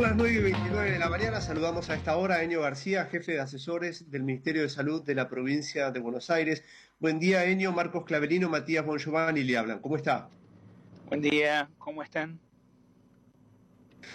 Son las 9:29 de la mañana, saludamos a esta hora a Enio García, jefe de asesores del Ministerio de Salud de la provincia de Buenos Aires. Buen día, Enio. Marcos Clavelino, Matías Bongiovanni le hablan. ¿Cómo está? Buen día, ¿cómo están?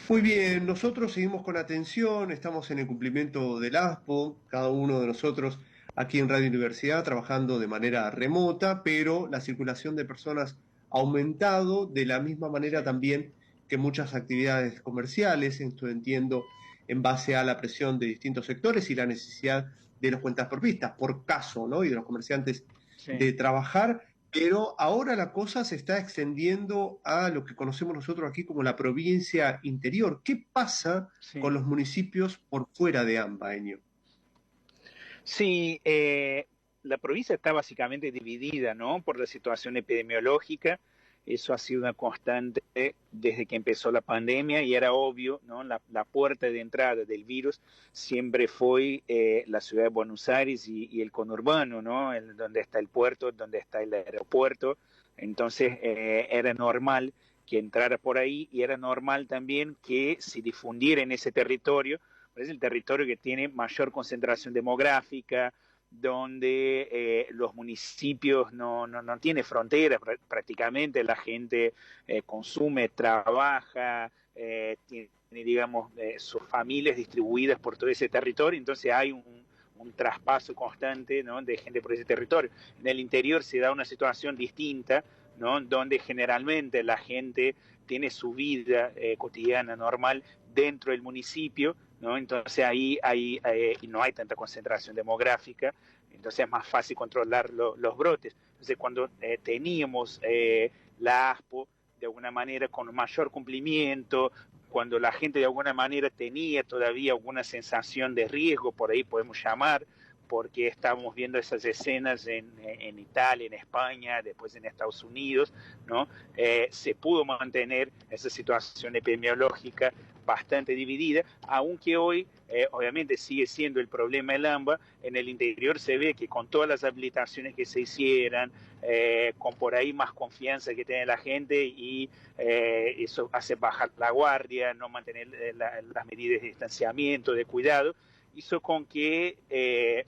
Muy bien, nosotros seguimos con atención, estamos en el cumplimiento del ASPO, cada uno de nosotros aquí en Radio Universidad trabajando de manera remota, pero la circulación de personas ha aumentado de la misma manera Sí, también que muchas actividades comerciales, esto entiendo en base a la presión de distintos sectores y la necesidad de los cuentapropistas por caso, ¿no? Y de los comerciantes sí, de trabajar. Pero ahora la cosa se está extendiendo a lo que conocemos nosotros aquí como la provincia interior. ¿Qué pasa con sí. los municipios por fuera de AMBA, Enio? Sí, la provincia está básicamente dividida, ¿no? Por la situación epidemiológica. Eso ha sido una constante desde que empezó la pandemia y era obvio, ¿no? La puerta de entrada del virus siempre fue la ciudad de Buenos Aires y el conurbano, ¿no? Donde está el puerto, donde está el aeropuerto. Entonces era normal que entrara por ahí y era normal también que se difundiera en ese territorio. Es el territorio que tiene mayor concentración demográfica, donde los municipios no tienen fronteras prácticamente, la gente consume, trabaja, tiene, digamos, sus familias distribuidas por todo ese territorio, entonces hay un traspaso constante, ¿no? De gente por ese territorio. En el interior se da una situación distinta, ¿no? Donde generalmente la gente tiene su vida cotidiana normal dentro del municipio, ¿no? Entonces ahí no hay tanta concentración demográfica, entonces es más fácil controlar los brotes. Entonces cuando teníamos la ASPO de alguna manera con mayor cumplimiento, cuando la gente de alguna manera tenía todavía alguna sensación de riesgo, por ahí podemos llamar, porque estábamos viendo esas escenas en Italia, en España, después en Estados Unidos, ¿no? Se pudo mantener esa situación epidemiológica bastante dividida, aunque hoy obviamente sigue siendo el problema el AMBA. En el interior se ve que con todas las habilitaciones que se hicieran, con por ahí más confianza que tiene la gente y eso hace bajar la guardia, no mantener las medidas de distanciamiento, de cuidado, hizo con que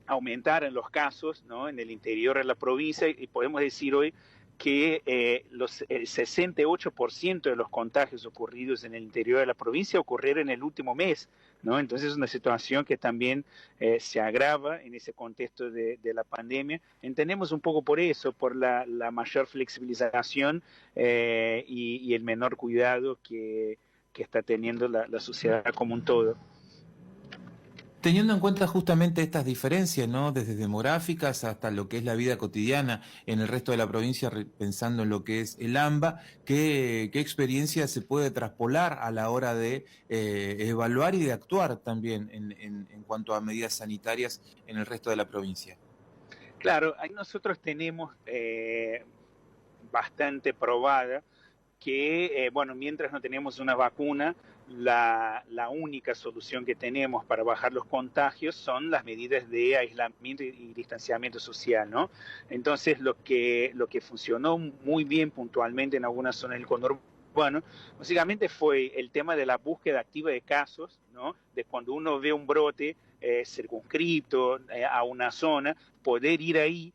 aumentaran los casos, ¿no? En el interior de la provincia y podemos decir hoy que el 68% de los contagios ocurridos en el interior de la provincia ocurrieron en el último mes, ¿no? Entonces es una situación que también se agrava en ese contexto de la pandemia. Entendemos un poco por eso, por la mayor flexibilización y el menor cuidado que está teniendo la sociedad como un todo. Teniendo en cuenta justamente estas diferencias, ¿no? Desde demográficas hasta lo que es la vida cotidiana en el resto de la provincia, pensando en lo que es el AMBA, ¿qué experiencia se puede traspolar a la hora de evaluar y de actuar también en cuanto a medidas sanitarias en el resto de la provincia? Claro, ahí nosotros tenemos bastante probada que, bueno, mientras no tenemos una vacuna, la única solución que tenemos para bajar los contagios son las medidas de aislamiento y distanciamiento social, ¿no? Entonces, lo que funcionó muy bien puntualmente en algunas zonas del conurbano, básicamente fue el tema de la búsqueda activa de casos, ¿no? De cuando uno ve un brote circunscrito a una zona, poder ir ahí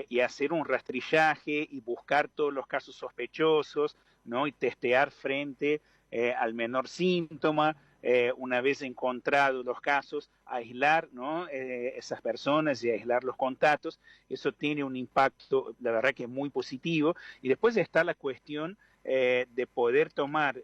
y hacer un rastrillaje y buscar todos los casos sospechosos, ¿no? Y testear frente al menor síntoma, una vez encontrados los casos, aislar, ¿no? Esas personas y aislar los contactos. Eso tiene un impacto, la verdad que es muy positivo. Y después está la cuestión de poder tomar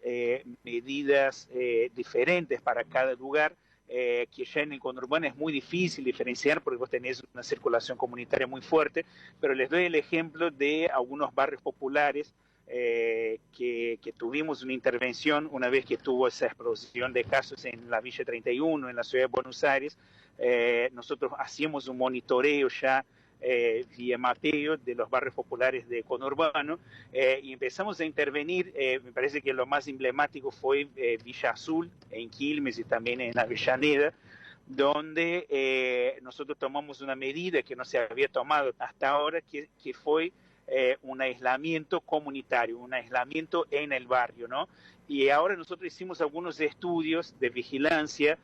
medidas diferentes para cada lugar, que ya en el conurbano es muy difícil diferenciar porque vos tenés una circulación comunitaria muy fuerte, pero les doy el ejemplo de algunos barrios populares que tuvimos una intervención una vez que tuvo esa explosión de casos en la Villa 31, en la ciudad de Buenos Aires. Nosotros hacíamos un monitoreo ya vía mapeo de los barrios populares de conurbano y empezamos a intervenir. Me parece que lo más emblemático fue Villa Azul en Quilmes y también en Avellaneda, donde nosotros tomamos una medida que no se había tomado hasta ahora, que fue un aislamiento comunitario, un aislamiento en el barrio, ¿no? Y ahora nosotros hicimos algunos estudios de vigilancia,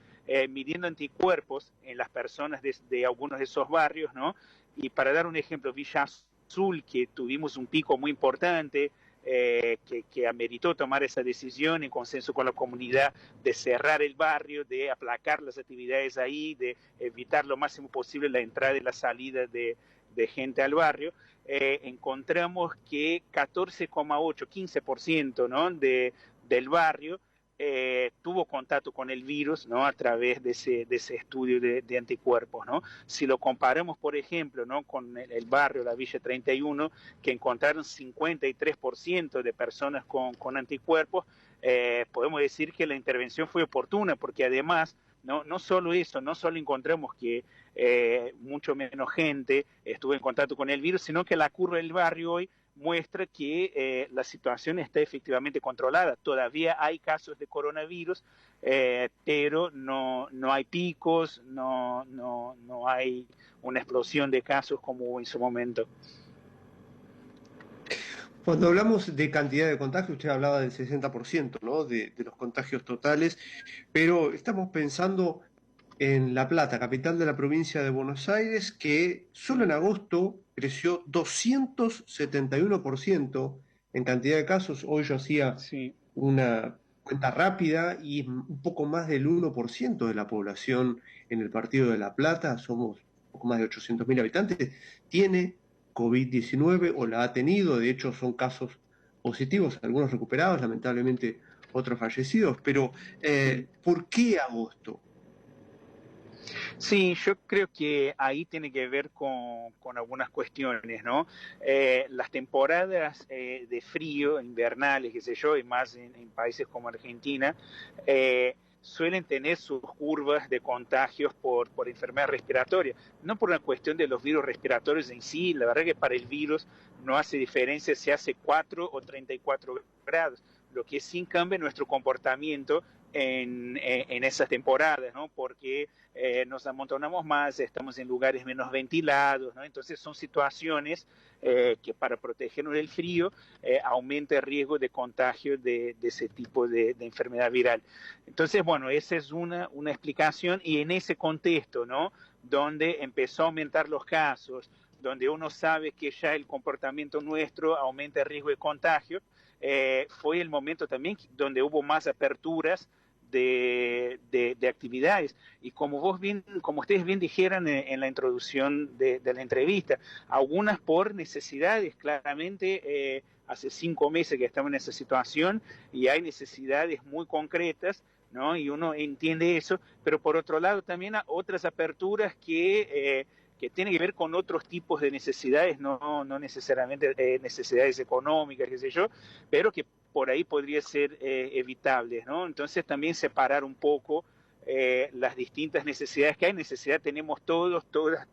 midiendo anticuerpos en las personas de algunos de esos barrios, ¿no? Y para dar un ejemplo, Villa Azul, que tuvimos un pico muy importante, que ameritó tomar esa decisión en consenso con la comunidad de cerrar el barrio, de aplacar las actividades ahí, de evitar lo máximo posible la entrada y la salida de gente al barrio, encontramos que 14,8, 15%, ¿no? del barrio tuvo contacto con el virus, ¿no? A través de ese estudio de anticuerpos, ¿no? Si lo comparamos, por ejemplo, ¿no? con el barrio, la Villa 31, que encontraron 53% de personas con anticuerpos, podemos decir que la intervención fue oportuna, porque además, no solo eso, no solo encontramos que mucho menos gente estuvo en contacto con el virus, sino que la curva del barrio hoy muestra que la situación está efectivamente controlada. Todavía hay casos de coronavirus, pero no hay picos, no hay una explosión de casos como hubo en su momento. Cuando hablamos de cantidad de contagios, usted hablaba del 60%, ¿no? de los contagios totales, pero estamos pensando en La Plata, capital de la provincia de Buenos Aires, que solo en agosto creció 271% en cantidad de casos. Hoy yo hacía Sí. una cuenta rápida y un poco más del 1% de la población en el partido de La Plata, somos un poco más de 800.000 habitantes, tiene COVID-19 o la ha tenido. De hecho son casos positivos, algunos recuperados, lamentablemente otros fallecidos. Pero, ¿por qué agosto? Sí, yo creo que ahí tiene que ver con algunas cuestiones, ¿no? Las temporadas de frío, invernales, qué sé yo, y más en países como Argentina, suelen tener sus curvas de contagios por enfermedad respiratoria, no por una cuestión de los virus respiratorios en sí. La verdad que para el virus no hace diferencia si hace 4 o 34 grados. Lo que sí cambia nuestro comportamiento en esas temporadas, ¿no? Porque nos amontonamos más, estamos en lugares menos ventilados, ¿no? Entonces son situaciones que para protegernos del frío aumenta el riesgo de contagio de ese tipo de enfermedad viral. Entonces, bueno, esa es una explicación, y en ese contexto, ¿no? Donde empezó a aumentar los casos, donde uno sabe que ya el comportamiento nuestro aumenta el riesgo de contagio, fue el momento también donde hubo más aperturas de actividades. Y como ustedes bien dijeran en la introducción de la entrevista, algunas por necesidades, claramente. Hace 5 meses que estamos en esa situación y hay necesidades muy concretas, ¿no? Y uno entiende eso, pero por otro lado también hay otras aperturas que tienen que ver con otros tipos de necesidades, no necesariamente necesidades económicas, qué sé yo, pero que por ahí podría ser evitable, ¿no? Entonces también separar un poco las distintas necesidades que hay. Necesidad tenemos todos, todas,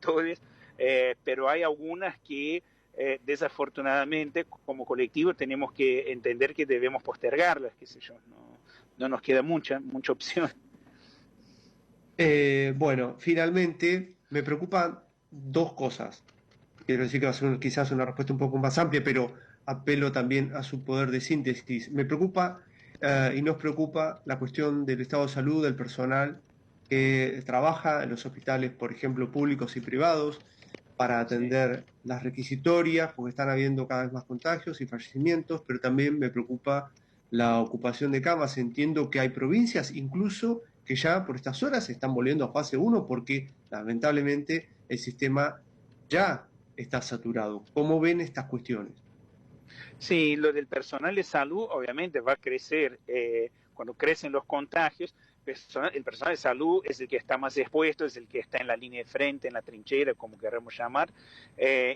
pero hay algunas que desafortunadamente como colectivo tenemos que entender que debemos postergarlas, qué sé yo, no nos queda mucha opción. Bueno, finalmente me preocupan dos cosas. Quiero decir que va a ser quizás una respuesta un poco más amplia, pero apelo también a su poder de síntesis. Me preocupa y nos preocupa la cuestión del estado de salud del personal que trabaja en los hospitales, por ejemplo, públicos y privados, para atender las requisitorias, porque están habiendo cada vez más contagios y fallecimientos, pero también me preocupa la ocupación de camas. Entiendo que hay provincias incluso que ya por estas horas se están volviendo a fase 1 porque lamentablemente el sistema ya está saturado. ¿Cómo ven estas cuestiones? Sí, lo del personal de salud obviamente va a crecer cuando crecen los contagios. El personal de salud es el que está más expuesto, es el que está en la línea de frente, en la trinchera, como queramos llamar.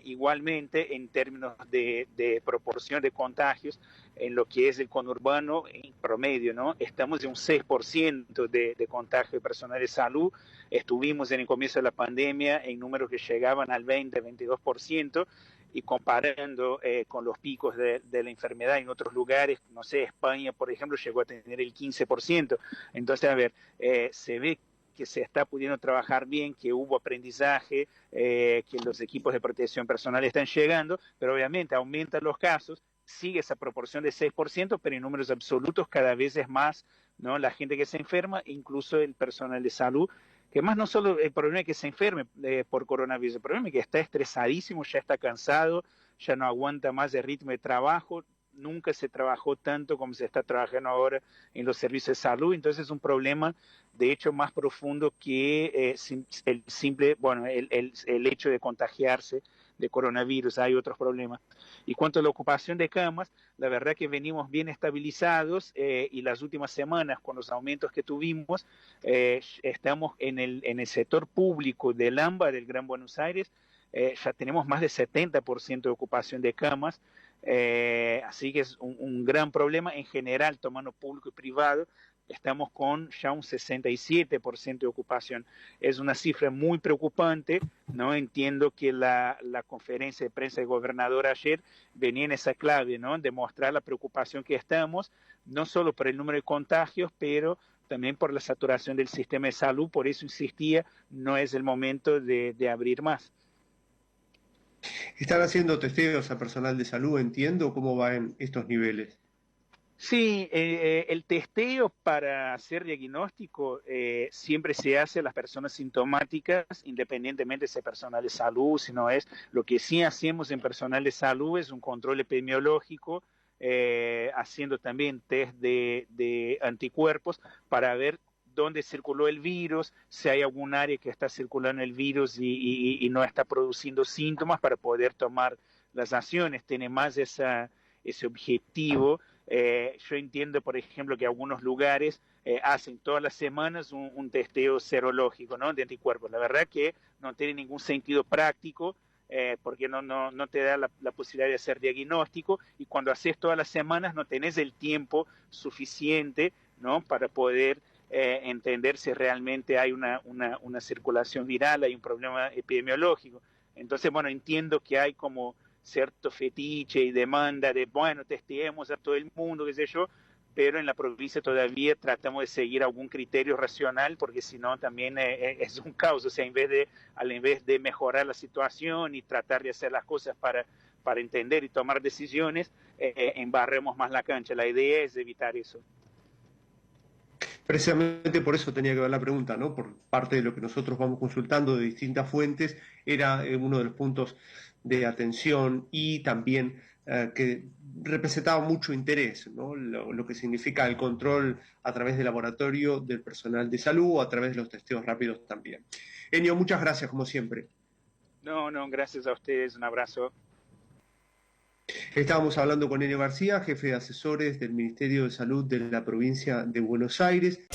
Igualmente, en términos de proporción de contagios, en lo que es el conurbano, en promedio, ¿no? Estamos en un 6% de contagio de personal de salud. Estuvimos en el comienzo de la pandemia en números que llegaban al 20-22%. Y comparando con los picos de la enfermedad en otros lugares, no sé, España, por ejemplo, llegó a tener el 15%. Entonces, a ver, se ve que se está pudiendo trabajar bien, que hubo aprendizaje, que los equipos de protección personal están llegando, pero obviamente aumentan los casos, sigue esa proporción de 6%, pero en números absolutos cada vez es más, ¿no? La gente que se enferma, incluso el personal de salud, que más no solo el problema es que se enferme por coronavirus, el problema es que está estresadísimo, ya está cansado, ya no aguanta más el ritmo de trabajo, nunca se trabajó tanto como se está trabajando ahora en los servicios de salud, entonces es un problema de hecho más profundo que el simple, bueno, el hecho de contagiarse de coronavirus, hay otros problemas. Y cuanto a la ocupación de camas, la verdad que venimos bien estabilizados y las últimas semanas con los aumentos que tuvimos, estamos en el sector público del AMBA, del Gran Buenos Aires, ya tenemos más de 70% de ocupación de camas, así que es un gran problema en general, tomando público y privado, estamos con ya un 67% de ocupación. Es una cifra muy preocupante, ¿no? Entiendo que la conferencia de prensa del gobernador ayer venía en esa clave, ¿no? De mostrar la preocupación que estamos, no solo por el número de contagios, pero también por la saturación del sistema de salud, por eso insistía, no es el momento de abrir más. Están haciendo testeos a personal de salud, entiendo cómo va en estos niveles. Sí, el testeo para hacer diagnóstico siempre se hace a las personas sintomáticas, independientemente si es personal de salud, si no es. Lo que sí hacemos en personal de salud es un control epidemiológico, haciendo también test de anticuerpos para ver dónde circuló el virus, si hay algún área que está circulando el virus y no está produciendo síntomas para poder tomar las acciones. Tiene más ese objetivo. Yo entiendo, por ejemplo, que algunos lugares hacen todas las semanas un testeo serológico, ¿no? De anticuerpos. La verdad que no tiene ningún sentido práctico porque no te da la posibilidad de hacer diagnóstico y cuando haces todas las semanas no tenés el tiempo suficiente, ¿no? Para poder entender si realmente hay una circulación viral, hay un problema epidemiológico. Entonces, bueno, entiendo que hay como cierto fetiche y demanda de, bueno, testeemos a todo el mundo, qué sé yo, pero en la provincia todavía tratamos de seguir algún criterio racional, porque si no también es un caos, o sea, en vez de mejorar la situación y tratar de hacer las cosas para entender y tomar decisiones, embarremos más la cancha. La idea es evitar eso. Precisamente por eso tenía que ver la pregunta, ¿no? Por parte de lo que nosotros vamos consultando de distintas fuentes, era uno de los puntos de atención y también que representaba mucho interés, ¿no? Lo que significa el control a través del laboratorio del personal de salud o a través de los testeos rápidos también. Enio, muchas gracias como siempre. No, gracias a ustedes, un abrazo. Estábamos hablando con Enio García, jefe de asesores del Ministerio de Salud de la provincia de Buenos Aires.